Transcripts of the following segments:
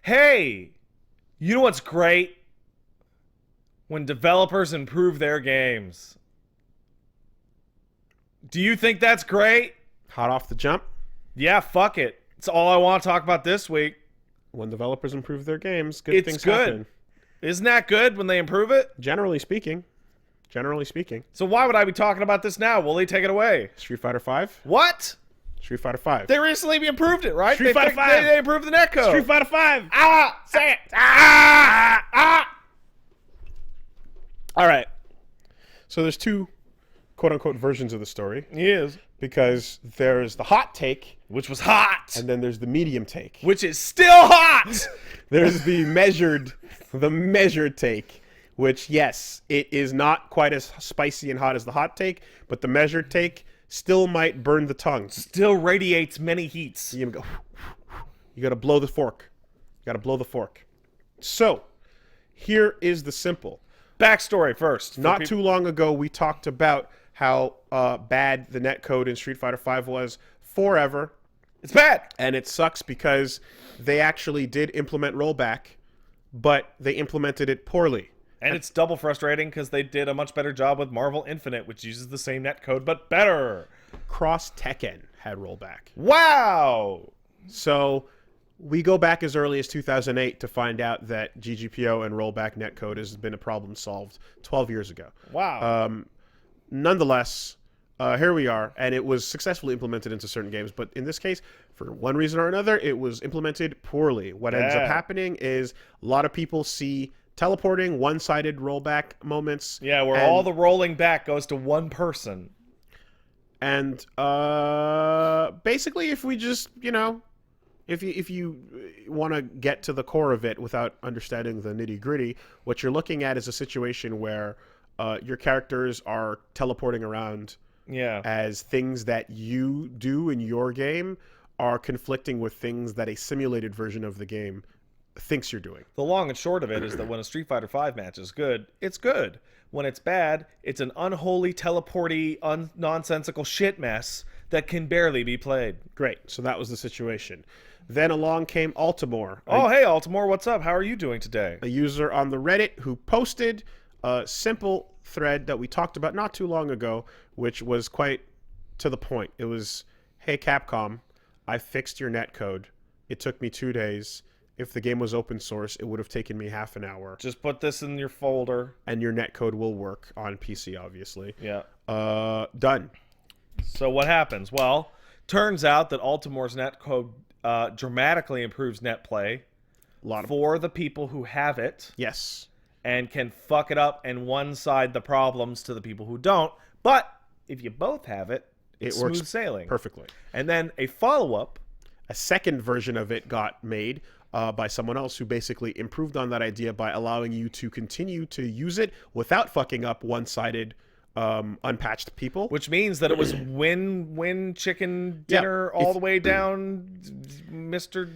Hey, you know what's great? When developers improve their games. Do you think that's great? Hot off the jump, Yeah, fuck it. It's all I want to talk about this week. when developers improve their games, good It's things good. happen. Isn't that good when they improve it? Generally speaking. So why would I be talking about this now? Woolie, take it away. Street Fighter 5? What? Street Fighter 5. They recently improved it, right? Street Fighter 5. They improved the netcode. Street Fighter 5. Ah! Say it! Ah! All right. So there's two quote-unquote versions of the story, He is. because there's the hot take, Which was hot. and then there's the medium take. Which is still hot. There's the measured take, which, yes, it is not quite as spicy and hot as the hot take, but the measured take still might burn the tongue. Still radiates many heats. You go. You got to blow the fork. So, here is the simple. Backstory first. Not too long ago, we talked about how bad the netcode in Street Fighter V was forever. It's bad. And it sucks because they actually did implement rollback, but they implemented it poorly. And it's double frustrating because they did a much better job with Marvel Infinite, which uses the same netcode, but better. Cross Tekken had rollback. Wow. So we go back as early as 2008 to find out that GGPO and rollback netcode has been a problem solved 12 years ago. Wow. Nonetheless, here we are, and it was successfully implemented into certain games, but in this case, for one reason or another, it was implemented poorly. What ends up happening is a lot of people see teleporting, one-sided rollback moments. Yeah, where all the rolling back goes to one person. And basically, if we just, if you want to get to the core of it without understanding the nitty-gritty, what you're looking at is a situation where your characters are teleporting around as things that you do in your game are conflicting with things that a simulated version of the game thinks you're doing. The long and short of it is that when a Street Fighter V match is good, it's good. When it's bad, it's an unholy, teleporty, nonsensical shit mess that can barely be played. Great. So that was the situation. Then along came Altimore. Oh, hey, Altimore, what's up? How are you doing today? A user on the Reddit who posted a simple thread that we talked about not too long ago, which was quite to the point. It was, hey, Capcom, I fixed your netcode. It took me 2 days. If the game was open source, it would have taken me half an hour. Just put this in your folder. And your netcode will work on PC, obviously. Yeah. Done. So what happens? Well, turns out that Altimore's netcode dramatically improves net play for the people who have it. Yes. And can fuck it up and one-side the problems to the people who don't. But if you both have it, it's smooth works sailing. Perfectly. And then a follow-up. A second version of it got made by someone else who basically improved on that idea by allowing you to continue to use it without fucking up one-sided unpatched people. Which means that it was win chicken dinner all the way down Mr.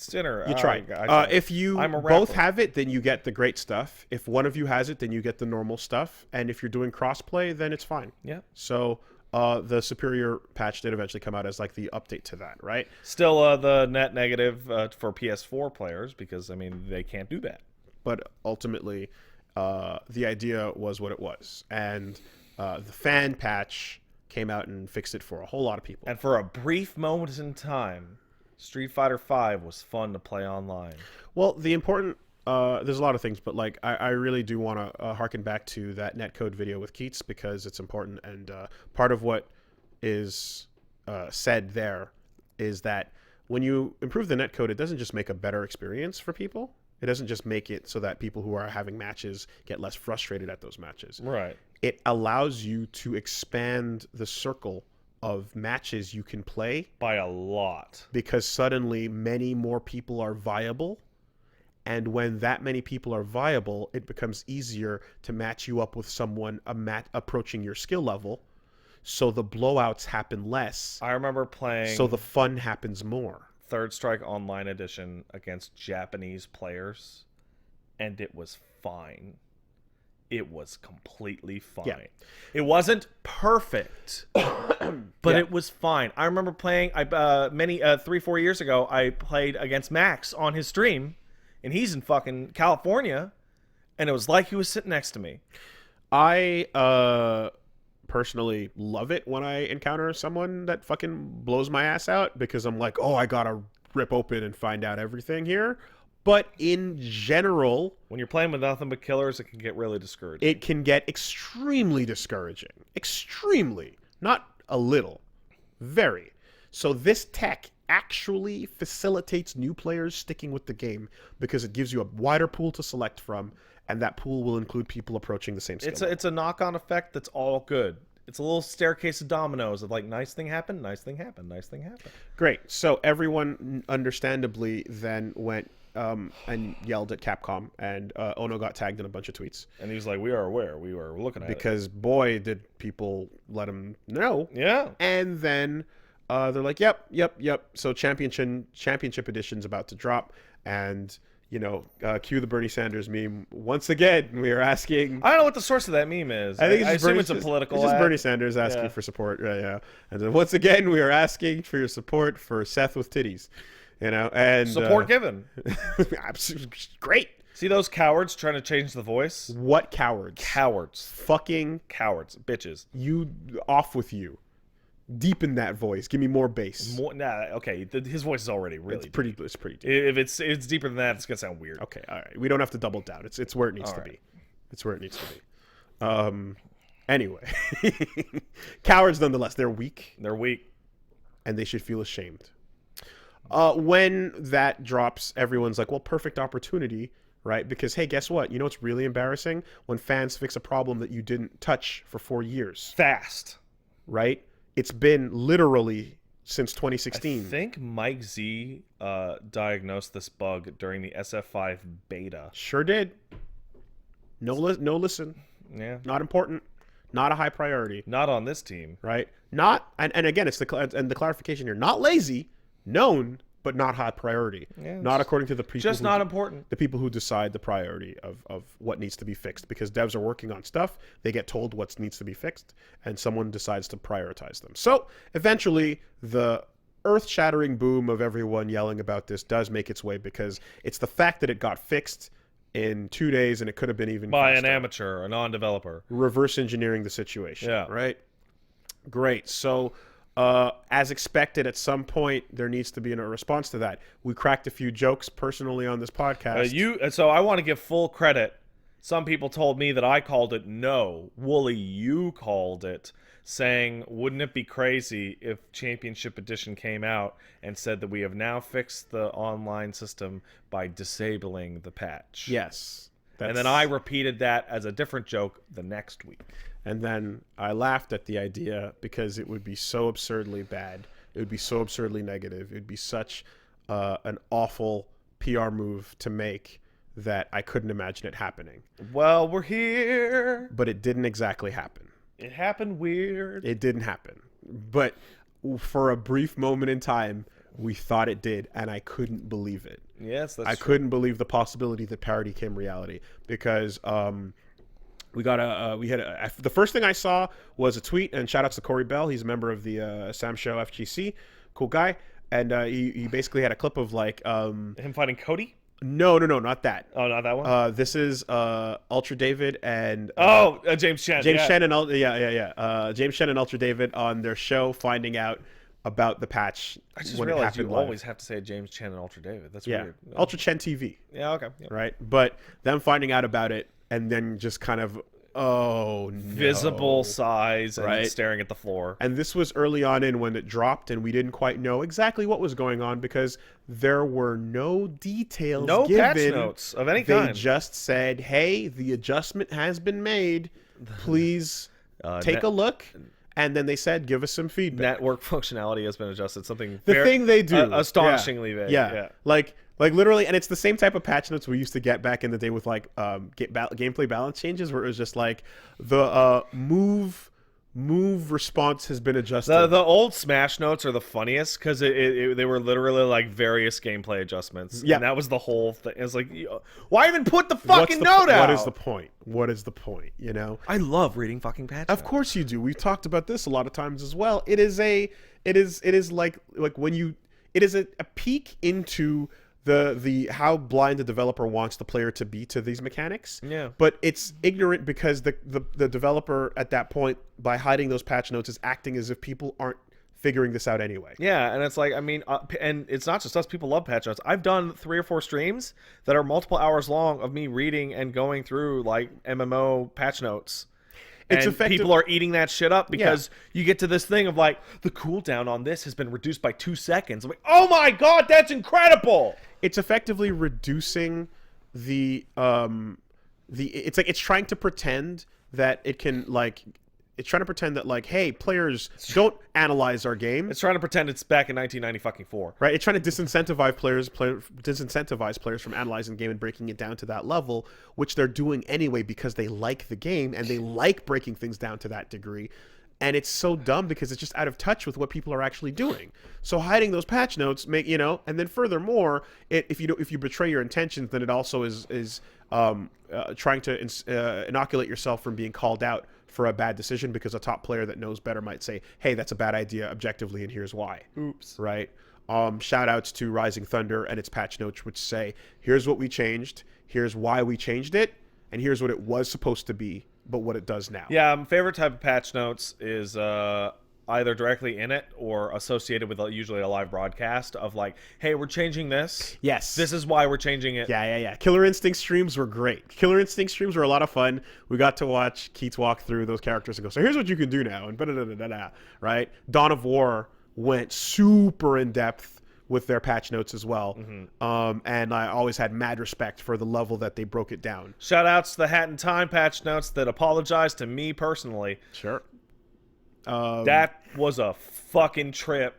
Dinner. You tried. If you both have it, then you get the great stuff. If one of you has it, then you get the normal stuff. And if you're doing crossplay, then it's fine. Yeah. So the superior patch did eventually come out as like the update to that, right? Still the net negative for PS4 players because, I mean, they can't do that. But ultimately, the idea was what it was. And the fan patch came out and fixed it for a whole lot of people. And for a brief moment in time, Street Fighter V was fun to play online. Well, the important... there's a lot of things, but like I really do want to harken back to that netcode video with Keats because it's important. And part of what is said there is that when you improve the netcode, it doesn't just make a better experience for people. It doesn't just make it so that people who are having matches get less frustrated at those matches. Right. It allows you to expand the circle of matches you can play by a lot because suddenly many more people are viable. And when that many people are viable, it becomes easier to match you up with someone approaching your skill level. So the blowouts happen less. I remember playing... So the fun happens more. Third Strike Online Edition against Japanese players. And it was fine. it was completely fine. Yeah. It wasn't perfect, but it was fine. I remember playing 3-4 years ago. I played against Max on his stream, and he's in fucking California, and it was like he was sitting next to me. I personally love it when I encounter someone that fucking blows my ass out, because I'm like, oh, I gotta rip open and find out everything here. But in general, when you're playing with nothing but killers, it can get really discouraging. It can get extremely discouraging. Extremely. Not a little. Very. So this tech actually facilitates new players sticking with the game, because it gives you a wider pool to select from, and that pool will include people approaching the same skill. It's a knock-on effect that's all good. It's a little staircase of dominoes of like, nice thing happened, nice thing happened, nice thing happened. Great. So everyone understandably then went and yelled at Capcom, and Ono got tagged in a bunch of tweets. And he was like, we are aware, we were looking at because boy, did people let him know. Yeah. And then they're like, yep. So championship edition's about to drop, and cue the Bernie Sanders meme. Once again, we are asking. I don't know what the source of that meme is. I think I assume it's a political. It's just Bernie Sanders asking for support. Yeah. And then once again, we are asking for your support for Seth with titties. And support given. Great. See those cowards trying to change the voice? What cowards? Cowards. Fucking cowards. Bitches. You off with you. Deepen that voice. Give me more bass. Okay. His voice is already really. It's pretty deep. If it's deeper than that, it's gonna sound weird. Okay. All right. We don't have to double down. It's where it needs to be. It's where it needs to be. Anyway, cowards nonetheless. They're weak. They're weak, and they should feel ashamed. When that drops, everyone's like, well, perfect opportunity, right? Because, hey, guess what? You know what's really embarrassing? When fans fix a problem that you didn't touch for 4 years. Fast. Right? It's been literally since 2016. I think Mike Z diagnosed this bug during the SF5 beta. Sure did. No listen. Yeah. Not important. Not a high priority. Not on this team. Right? Not, and again, it's the clarification here. Not lazy. Known, but not high priority. Yeah, not according to the people. Just not important. The people who decide the priority of what needs to be fixed. Because devs are working on stuff, they get told what needs to be fixed, and someone decides to prioritize them. So eventually, the earth-shattering boom of everyone yelling about this does make its way, because it's the fact that it got fixed in 2 days, and it could have been even by faster. An amateur, a non-developer. Reverse engineering the situation. Yeah. Right? Great. So as expected, at some point, there needs to be a response to that. We cracked a few jokes personally on this podcast. So I want to give full credit. Some people told me that I called it. No, Woolie, you called it, saying, wouldn't it be crazy if Championship Edition came out and said that we have now fixed the online system by disabling the patch? Yes. And then I repeated that as a different joke the next week. And then I laughed at the idea, because it would be so absurdly bad. It would be so absurdly negative. It would be such an awful PR move to make that I couldn't imagine it happening. Well, we're here. But it didn't exactly happen. It happened weird. It didn't happen. But for a brief moment in time, we thought it did, and I couldn't believe it. Yes, that's true. I couldn't believe the possibility that parody came reality, because the first thing I saw was a tweet, and shout outs to Corey Bell. He's a member of the Sam Show FGC, cool guy, and he basically had a clip of like him fighting Cody. No, not that. Oh, not that one. This is Ultra David and James Chen. James Chen and James Chen and Ultra David on their show, finding out about the patch. I just when realized it happened you live. always have to say James Chen and Ultra David. That's yeah. weird. Ultra Chen TV. Yeah, okay. Yep. Right? But them finding out about it, and then just kind of, oh, no. Visible size and right? staring at the floor. And this was early on in when it dropped, and we didn't quite know exactly what was going on, because there were no details no given. Patch notes of any kind. They just said, hey, the adjustment has been made. Please take a look. And then they said, give us some feedback. Network functionality has been adjusted. Something the thing they do. Astonishingly vague. Yeah. Like literally, and it's the same type of patch notes we used to get back in the day with like gameplay balance changes, where it was just like the move move response has been adjusted. The old Smash Notes are the funniest because they were literally like various gameplay adjustments. Yeah. And that was the whole thing. It was like, why even put the fucking note out? What is the point? What is the point? You know? I love reading fucking patch notes. Of course you do. We've talked about this a lot of times as well. It is like when you, it is a peek into the how blind the developer wants the player to be to these mechanics. Yeah. But it's ignorant because the developer at that point, by hiding those patch notes, is acting as if people aren't figuring this out anyway. Yeah, and it's like, I mean, and it's not just us. People love patch notes. I've done 3 or 4 streams that are multiple hours long of me reading and going through like MMO patch notes. It's and effective. people are eating that shit up because you get to this thing of like, the cooldown on this has been reduced by 2 seconds. I'm like, oh my god, that's incredible! It's effectively reducing the it's like it's trying to pretend that it can like it's trying to pretend that like, hey, players, don't analyze our game. It's trying to pretend it's back in 1994. Right? It's trying to disincentivize players from analyzing the game and breaking it down to that level, which they're doing anyway because they like the game and they like breaking things down to that degree. And it's so dumb because it's just out of touch with what people are actually doing. So hiding those patch notes make, you know, and then furthermore, if you betray your intentions, then it also is trying to inoculate yourself from being called out for a bad decision because a top player that knows better might say, hey, that's a bad idea objectively and here's why. Oops. Right? Shout outs to Rising Thunder and its patch notes, which say, here's what we changed, here's why we changed it, and here's what it was supposed to be, but what it does now. Yeah, favorite type of patch notes is either directly in it or associated with usually a live broadcast of like, hey, we're changing this. Yes. This is why we're changing it. Yeah. Killer Instinct streams were great. Killer Instinct streams were a lot of fun. We got to watch Keats walk through those characters and go, so here's what you can do now, and da-da-da-da-da, right? Dawn of War went super in-depth with their patch notes as well. Mm-hmm. And I always had mad respect for the level that they broke it down. Shout outs to the Hat in Time patch notes that apologized to me personally. Sure. That was a fucking trip.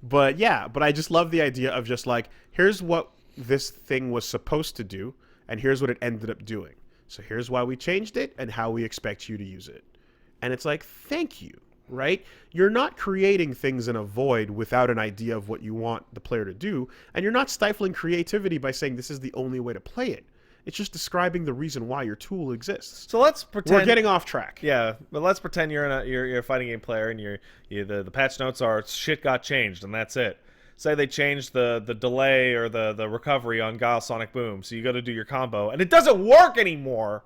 But I just love the idea of just like, here's what this thing was supposed to do, and here's what it ended up doing. So here's why we changed it and how we expect you to use it. And it's like, thank you. Right? You're not creating things in a void without an idea of what you want the player to do, and you're not stifling creativity by saying this is the only way to play it. It's just describing the reason why your tool exists. So let's pretend we're getting off track. Yeah, but let's pretend you're a fighting game player and the patch notes are shit got changed and that's it. Say they changed the delay or the recovery on Guile Sonic Boom, so you got to do your combo and it doesn't work anymore.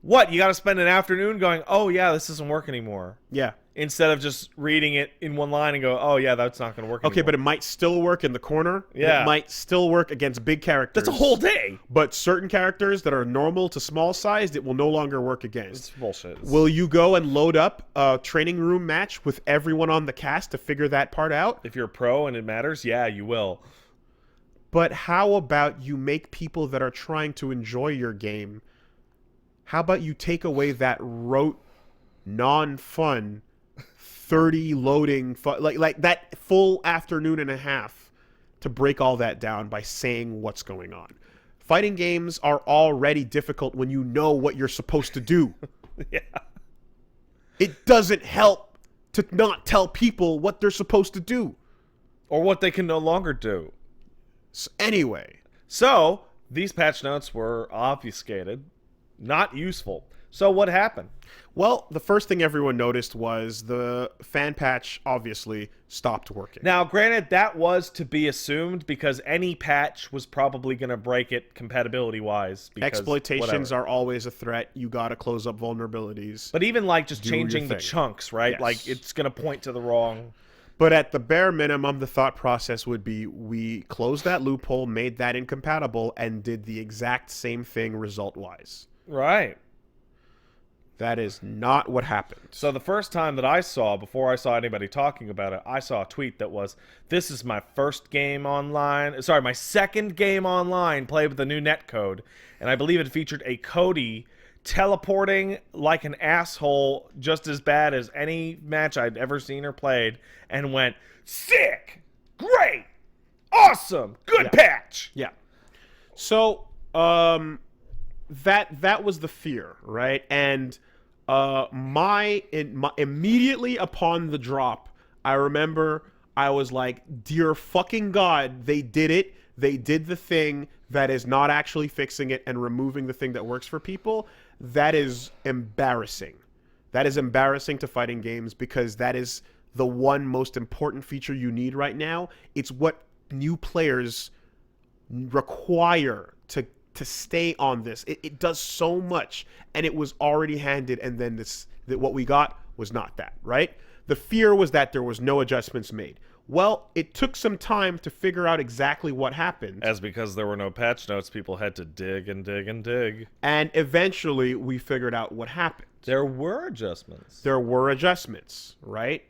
What, you got to spend an afternoon going, oh yeah, this doesn't work anymore. Yeah. Instead of just reading it in one line and go, oh yeah, that's not going to work anymore. Okay, but it might still work in the corner. Yeah. It might still work against big characters. That's a whole day. But certain characters that are normal to small sized, it will no longer work against. It's bullshit. Will you go and load up a training room match with everyone on the cast to figure that part out? If you're a pro and it matters, yeah, you will. But how about you make people that are trying to enjoy your game, how about you take away that rote, non-fun, 30 loading, like that full afternoon and a half to break all that down by saying what's going on. Fighting games are already difficult when you know what you're supposed to do. Yeah. It doesn't help to not tell people what they're supposed to do. Or what they can no longer do. So anyway. So, these patch notes were obfuscated. Not useful. So what happened? Well, the first thing everyone noticed was the fan patch obviously stopped working. Now, granted, that was to be assumed because any patch was probably going to break it compatibility-wise. Exploitations are always a threat. You got to close up vulnerabilities. But even like just changing the chunks, right? Yes. Like it's going to point to the wrong... But at the bare minimum, the thought process would be we closed that loophole, made that incompatible, and did the exact same thing result-wise. Right. That is not what happened. So the first time that I saw, before I saw anybody talking about it, I saw a tweet that was, this is my first game online, sorry, my second game online played with the new netcode. And I believe it featured a Cody teleporting like an asshole just as bad as any match I'd ever seen or played and went, sick, great, awesome, good patch. Yeah. So, that was the fear, right? And Immediately upon the drop, I remember I was like, "Dear fucking God, they did it! They did the thing that is not actually fixing it and removing the thing that works for people. That is embarrassing. That is embarrassing to fighting games because that is the one most important feature you need right now. It's what new players require to stay on this. It does so much, and it was already handed, and then what we got was not that, right? The fear was that there was no adjustments made. Well, it took some time to figure out exactly what happened. As because there were no patch notes, people had to dig and dig and dig. And eventually, we figured out what happened. There were adjustments. There were adjustments, right?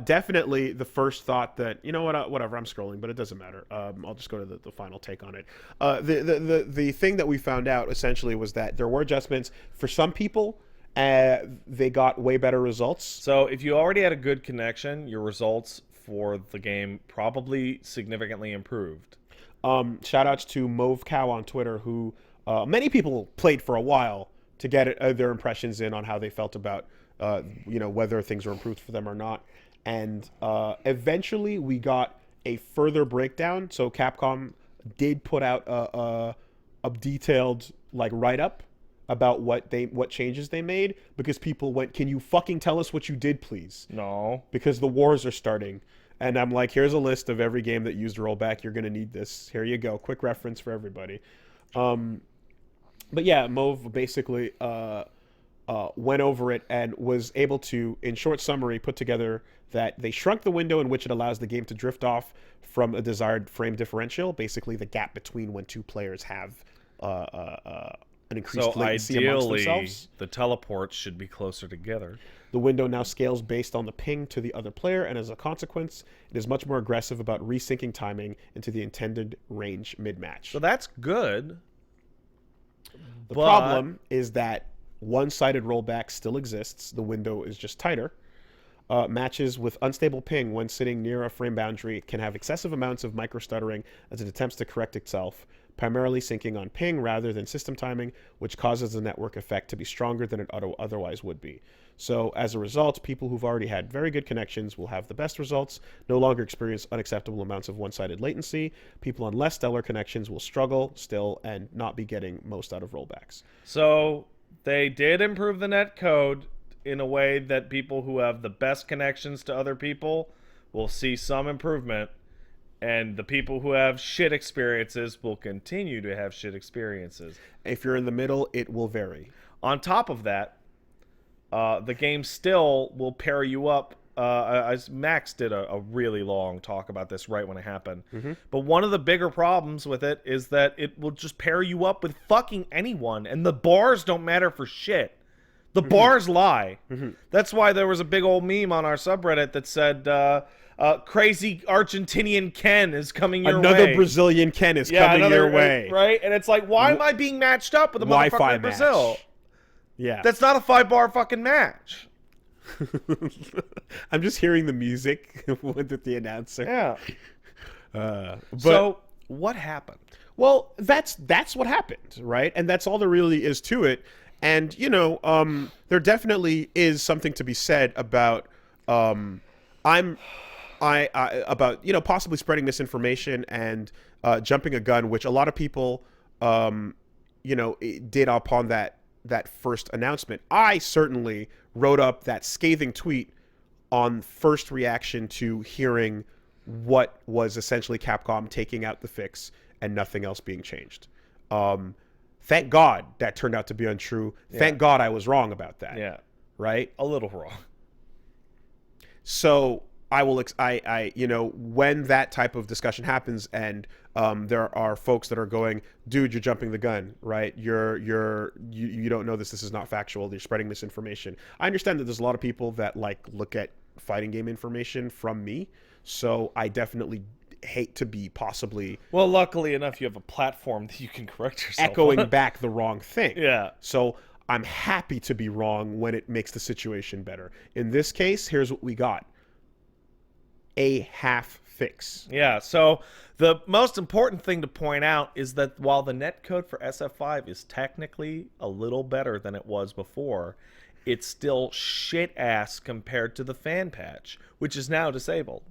Definitely the first thought that, you know what, whatever, I'm scrolling, but it doesn't matter. I'll just go to the final take on it. The thing that we found out essentially was that there were adjustments for some people. They got way better results. So if you already had a good connection, your results for the game probably significantly improved. Shout outs to Mauve Cow on Twitter, who many people played for a while to get their impressions in on how they felt about whether things were improved for them or not. And eventually we got a further breakdown. So Capcom did put out a detailed write-up about what changes they made, because people went, "Can you fucking tell us what you did, please?" No. Because the wars are starting. And I'm like, here's a list of every game that used rollback. You're going to need this. Here you go. Quick reference for everybody. But yeah, Mauve basically went over it and was able to, in short summary, put together that they shrunk the window in which it allows the game to drift off from a desired frame differential, basically the gap between when two players have an increased latency amongst themselves. The teleports should be closer together. The window now scales based on the ping to the other player, and as a consequence, it is much more aggressive about resyncing timing into the intended range mid-match. So that's good. The problem is that one-sided rollback still exists. The window is just tighter. Matches with unstable ping when sitting near a frame boundary can have excessive amounts of micro-stuttering as it attempts to correct itself, primarily syncing on ping rather than system timing, which causes the network effect to be stronger than it otherwise would be. So as a result, people who've already had very good connections will have the best results, no longer experience unacceptable amounts of one-sided latency. People on less stellar connections will struggle still and not be getting most out of rollbacks. So they did improve the netcode in a way that people who have the best connections to other people will see some improvement, and the people who have shit experiences will continue to have shit experiences. If you're in the middle, it will vary. On top of that, the game still will pair you up. As Max did a really long talk about this right when it happened. Mm-hmm. But one of the bigger problems with it is that it will just pair you up with fucking anyone, and the bars don't matter for shit. The bars lie. Mm-hmm. That's why there was a big old meme on our subreddit that said, crazy Argentinian Ken is coming your way. Another Brazilian Ken is coming your way. Right? And it's like, why am I being matched up with a motherfucker in Brazil? Yeah. That's not a 5-bar fucking match. I'm just hearing the music with the announcer. Yeah. So, what happened? Well, that's what happened, right? And that's all there really is to it. And, there definitely is something to be said about about possibly spreading misinformation and jumping a gun, which a lot of people did upon that first announcement. I certainly wrote up that scathing tweet on first reaction to hearing what was essentially Capcom taking out the fix and nothing else being changed. Thank God that turned out to be untrue. Yeah. Thank God I was wrong about that. Yeah. Right? A little wrong. So when that type of discussion happens and there are folks that are going, dude, you're jumping the gun, right? You don't know this is not factual. You're spreading misinformation. I understand that there's a lot of people that look at fighting game information from me. So I definitely hate to be possibly... Well, luckily enough, you have a platform that you can correct yourself echoing on. back the wrong thing. Yeah. So I'm happy to be wrong when it makes the situation better. In this case, here's what we got. A half fix. Yeah, so the most important thing to point out is that while the netcode for SF5 is technically a little better than it was before, it's still shit ass compared to the fan patch, which is now disabled.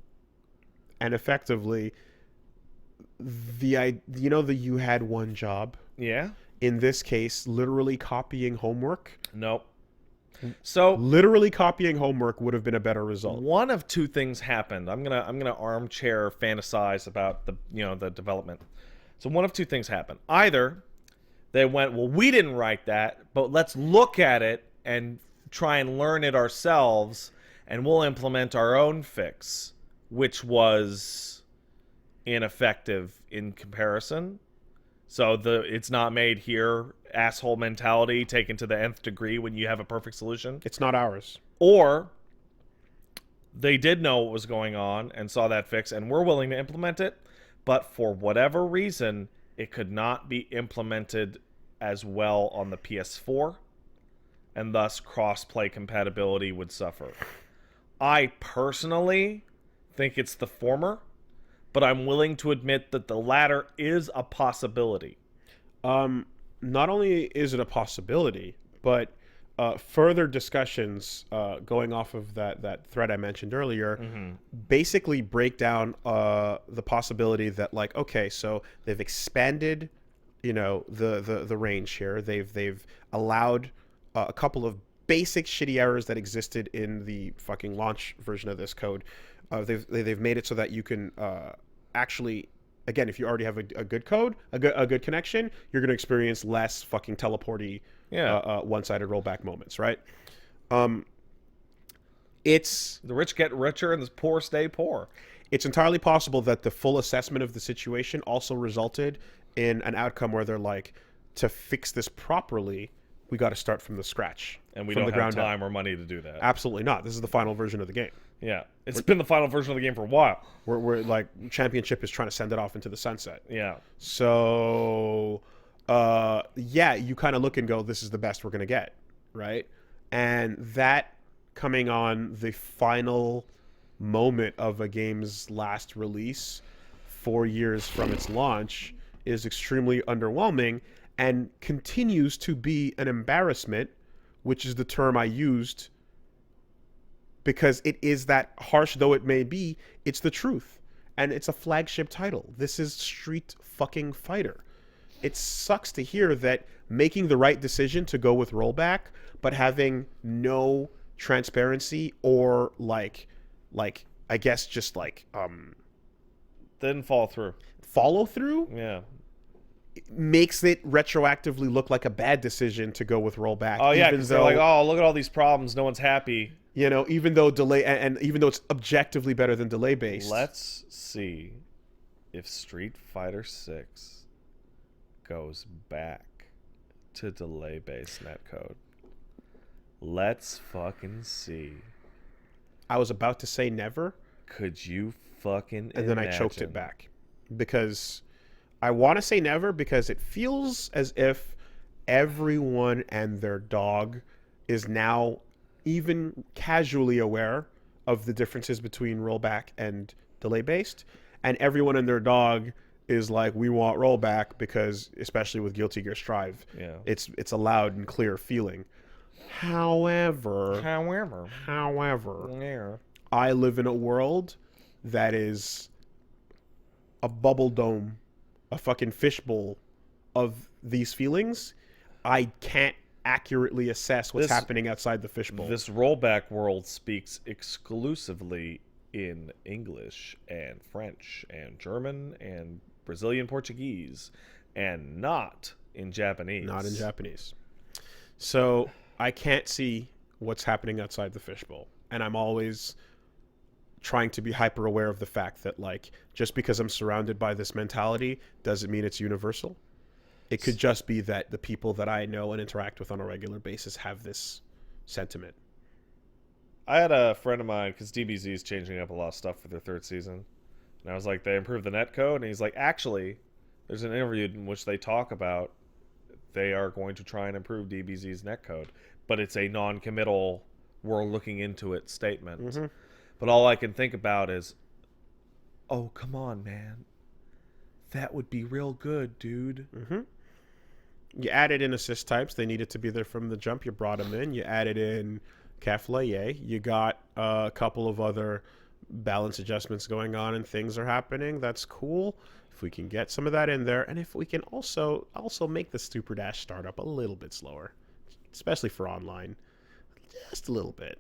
And effectively, you had one job. Yeah? In this case, literally copying homework. Nope. So Literally copying homework would have been a better result. one of two things happened. I'm gonna armchair fantasize about the development. So one of two things happened. Either they went, well, we didn't write that, but let's look at it and try and learn it ourselves, and we'll implement our own fix, which was ineffective in comparison. So it's not made here, asshole mentality taken to the nth degree when you have a perfect solution. It's not ours. Or they did know what was going on and saw that fix and were willing to implement it, but for whatever reason, it could not be implemented as well on the PS4, and thus cross-play compatibility would suffer. I personally think it's the former, but I'm willing to admit that the latter is a possibility. Not only is it a possibility, but further discussions going off of that thread I mentioned earlier basically break down the possibility that, like, okay, so they've expanded, the range here. They've allowed a couple of basic shitty errors that existed in the fucking launch version of this code. They've made it so that you can actually, again, if you already have a good code, a good connection, you're going to experience less fucking teleporty, one-sided rollback moments, right? It's The rich get richer and the poor stay poor. It's entirely possible that the full assessment of the situation also resulted in an outcome where they're like, to fix this properly, we got to start from the scratch. And we from don't the have ground time or money to do that. Absolutely not. This is the final version of the game. Yeah. It's been the final version of the game for a while. We're like, Championship is trying to send it off into the sunset. Yeah. So, you kind of look and go, this is the best we're going to get, right? And that coming on the final moment of a game's last release 4 years from its launch is extremely underwhelming and continues to be an embarrassment, which is the term I used because it is that, harsh though it may be, it's the truth. And it's a flagship title. This is Street fucking Fighter. It sucks to hear that making the right decision to go with rollback, but having no transparency or I guess just Didn't fall through. follow through Yeah. makes it retroactively look like a bad decision to go with rollback. Oh, yeah, even because they're though, like, oh, look at all these problems. No one's happy. even though delay and even though it's objectively better than delay based. Let's see if Street Fighter 6 goes back to delay-based netcode. Let's fucking see. I was about to say never, Could you fucking and then I choked it back because I want to say never because it feels as if everyone and their dog is now even casually aware of the differences between rollback and delay based, and everyone and their dog is like, we want rollback because, especially with Guilty Gear Strive, it's a loud and clear feeling. However, yeah. I live in a world that is a bubble dome, a fucking fishbowl of these feelings. I can't accurately assess what's happening outside the fishbowl. This rollback world speaks exclusively in English and French and German and Brazilian Portuguese and not in Japanese. Not in Japanese. So I can't see what's happening outside the fishbowl. And I'm always trying to be hyper aware of the fact that, just because I'm surrounded by this mentality doesn't mean it's universal. It could just be that the people that I know and interact with on a regular basis have this sentiment. I had a friend of mine, because DBZ is changing up a lot of stuff for their third season. And I was like, they improved the netcode? And he's like, actually, there's an interview in which they talk about they are going to try and improve DBZ's netcode. But it's a non-committal, we're looking into it statement. Mm-hmm. But all I can think about is, Oh, come on, man. That would be real good, dude. Mm-hmm. You added in assist types. They needed to be there from the jump. You brought them in. You added in Caflaye. You got a couple of other balance adjustments going on and things are happening. That's cool. If we can get some of that in there, and if we can also make the Super Dash startup a little bit slower, especially for online, just a little bit,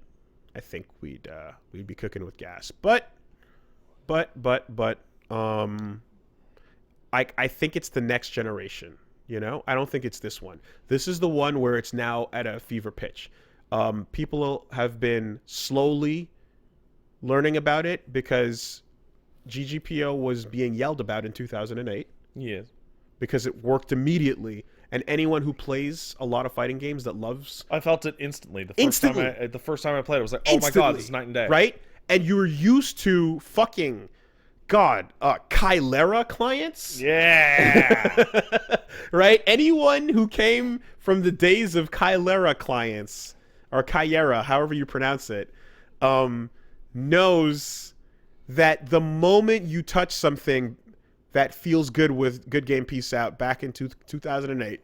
I think we'd be cooking with gas. But I think it's the next generation. You know, I don't think it's this one. This is the one where it's now at a fever pitch. People have been slowly learning about it because GGPO was being yelled about in 2008. Yes. Because it worked immediately. And anyone who plays a lot of fighting games that loves... I felt it instantly. The first time I played it, I was like, oh my god, this is night and day. Right? And you were used to fucking... God, Kylera clients? Yeah. Right? Anyone who came from the days of Kylera clients, or Kyera, however you pronounce it, knows that the moment you touch something that feels good with Good Game Peace Out back in 2008,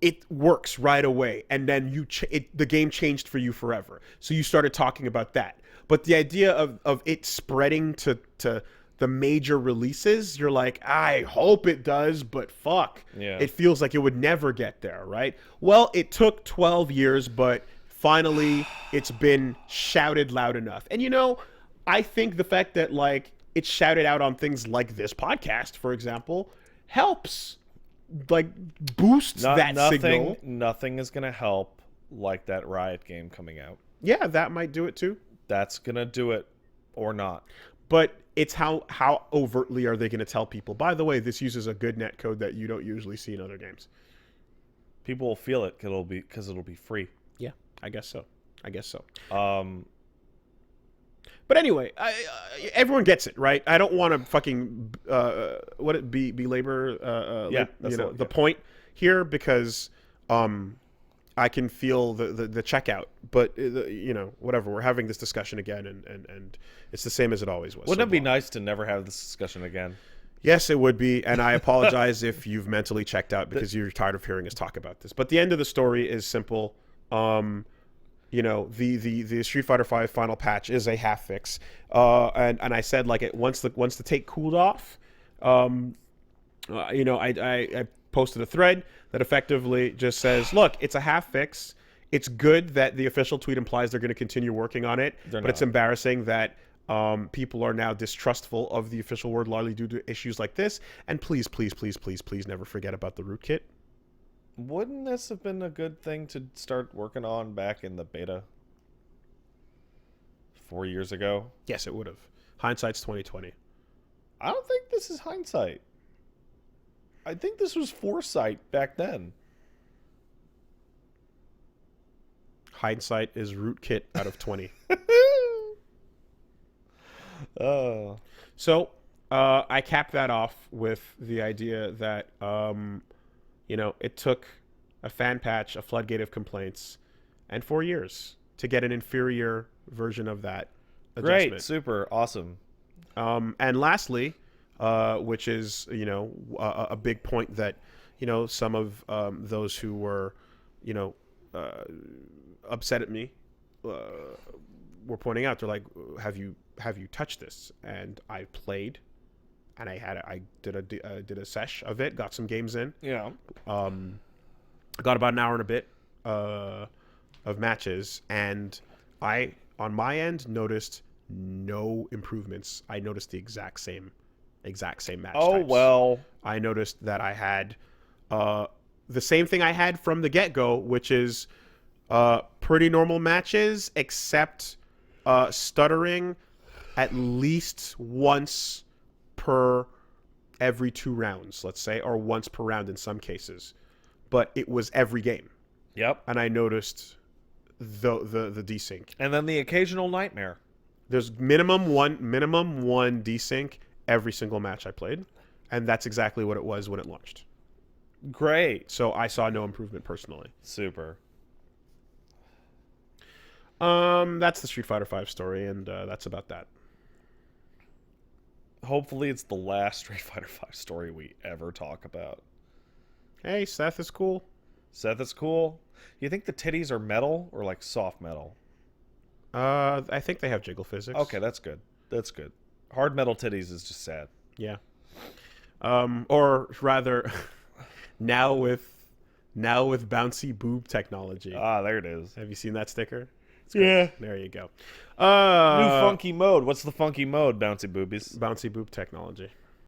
it works right away. And then the game changed for you forever. So you started talking about that. But the idea of it spreading to the major releases, you're like, I hope it does, but fuck. Yeah. It feels like it would never get there, right? Well, it took 12 years, but finally it's been shouted loud enough. And, you know, I think the fact that, like, it's shouted out on things like this podcast, for example, helps, like, boosts that signal. Nothing is going to help like that Riot game coming out. Yeah, that might do it too. That's going to do it or not. But it's how overtly are they going to tell people, by the way, this uses a good netcode that you don't usually see in other games. People will feel it because it'll be free. Yeah, I guess so. But anyway, everyone gets it, right? I don't want to fucking belabor the point here because I can feel the checkout. But whatever. We're having this discussion again, and it's the same as it always was. Wouldn't it be nice to never have this discussion again? Yes, it would be, and I apologize if you've mentally checked out because you're tired of hearing us talk about this. But the end of the story is simple. The Street Fighter V final patch is a half fix, and I said, like, once the take cooled off, I posted a thread that effectively just says, look, it's a half fix. It's good that the official tweet implies they're going to continue working on it, but it's embarrassing that people are now distrustful of the official word largely due to issues like this. And please, please, please, please, please never forget about the rootkit. Wouldn't this have been a good thing to start working on back in the beta 4 years ago? Yes, it would have. Hindsight's 2020. I don't think this is hindsight. I think this was foresight back then. Hindsight is rootkit out of 20. Oh. So I capped that off with the idea that it took a fan patch, a floodgate of complaints, and 4 years to get an inferior version of that adjustment. Great, super, awesome. And lastly, which is a big point that some of those who were upset at me were pointing out. They're like, have you touched this? And I played, and I did a sesh of it, got some games in. Yeah. Got about an hour and a bit of matches, and I, on my end, noticed no improvements. I noticed the exact same match types. Well. I noticed that I had the same thing I had from the get-go, which is pretty normal matches, except stuttering at least once per every 2 rounds, let's say, or once per round in some cases. But it was every game. Yep. And I noticed the desync. And then the occasional nightmare. There's minimum one desync every single match I played, and that's exactly what it was when it launched. Great. So I saw no improvement personally. Super. That's the Street Fighter V story, and that's about that. Hopefully, it's the last Street Fighter V story we ever talk about. Hey, Seth is cool. Seth is cool. You think the titties are metal or like soft metal? I think they have jiggle physics. Okay, that's good. That's good. Hard metal titties is just sad. Yeah. Or rather, now with bouncy boob technology. Ah, there it is. Have you seen that sticker? Yeah. There you go. New funky mode. What's the funky mode, bouncy boobies? Bouncy boob technology.